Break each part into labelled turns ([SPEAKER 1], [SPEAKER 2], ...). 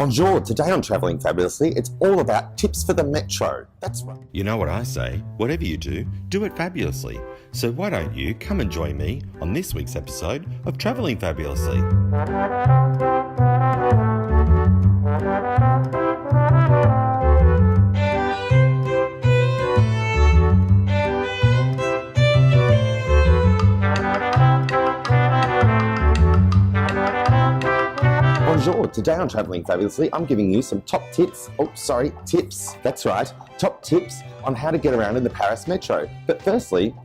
[SPEAKER 1] Bonjour, today on Travelling Fabulously, it's all about tips for the metro. That's right.
[SPEAKER 2] You know what I say, whatever you do it fabulously. So why don't you come and join me on this week's episode of Travelling Fabulously.
[SPEAKER 1] Bonjour, today on Travelling Fabulously, I'm giving you some tips. That's right, top tips on how to get around in the Paris metro. But firstly,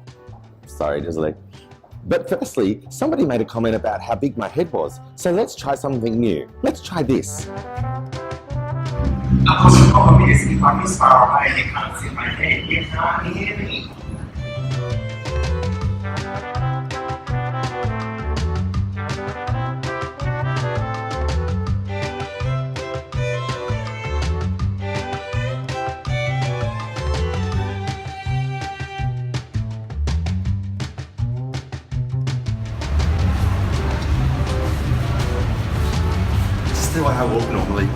[SPEAKER 1] somebody made a comment about how big my head was. So let's try something new. Let's try this.
[SPEAKER 2] Just the way I walk normally.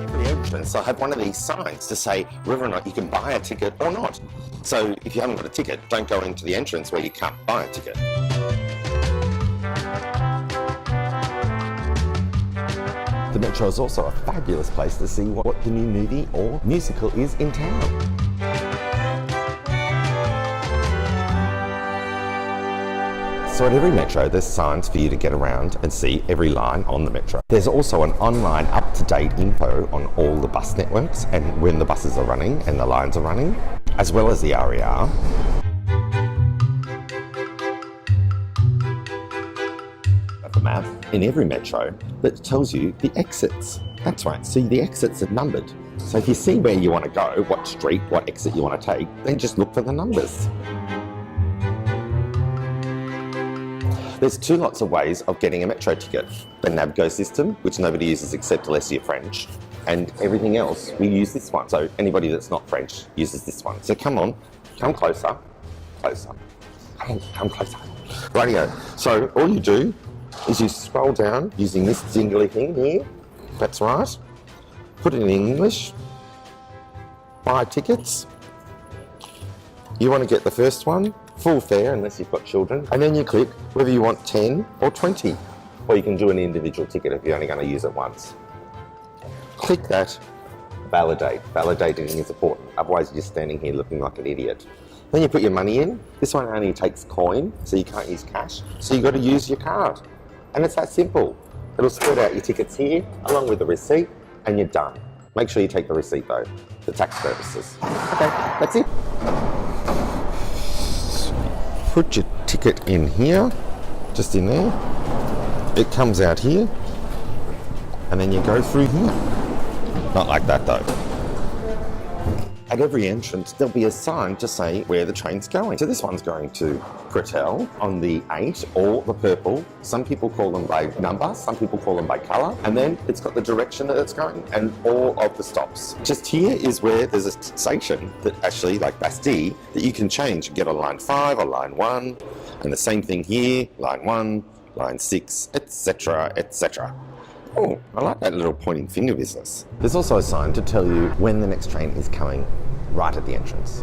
[SPEAKER 1] For the entrance, I have one of these signs to say whether or not you can buy a ticket or not. So if you haven't got a ticket, don't go into the entrance where you can't buy a ticket. The metro is also a fabulous place to see what the new movie or musical is in town. So at every metro, there's signs for you to get around and see every line on the metro. There's also an online up-to-date info on all the bus networks and when the buses are running and the lines are running, as well as the RER. A map in every metro that tells you the exits. That's right, so the exits are numbered. So if you see where you want to go, what street, what exit you want to take, then just look for the numbers. There's two lots of ways of getting a metro ticket. The Navgo system, which nobody uses except unless you're French, and everything else, we use this one. So anybody that's not French uses this one. So come on, come closer, come closer. Rightio. So all you do is you scroll down using this jingly thing here. That's right. Put it in English. Buy tickets. You want to get the first one. Full fare unless you've got children, and then you click whether you want 10 or 20, or you can do an individual ticket if you're only going to use it once. Click that, validate. Validating is important, otherwise you're just standing here looking like an idiot. Then you put your money in. This one only takes coin, so you can't use cash, so you've got to use your card. And it's that simple. It'll spread out your tickets here along with the receipt, and you're done. Make sure you take the receipt though, for tax purposes. Okay, that's it. Put your ticket in here, just in there. It comes out here, and then you go through here. Not like that though. At every entrance, there'll be a sign to say where the train's going. So this one's going to Cretel on the 8 or the purple. Some people call them by number, some people call them by colour. And then it's got the direction that it's going and all of the stops. Just here is where there's a station that actually, like Bastille, that you can change and get on line 5 or line 1. And the same thing here, line 1, line 6, etc, etc. Oh, I like that little pointing finger business. There's also a sign to tell you when the next train is coming right at the entrance.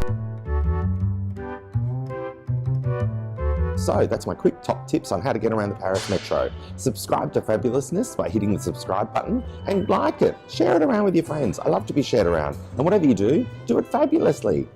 [SPEAKER 1] So that's my quick top tips on how to get around the Paris metro. Subscribe to Fabulousness by hitting the subscribe button and like it. Share it around with your friends. I love to be shared around. And whatever you do it fabulously.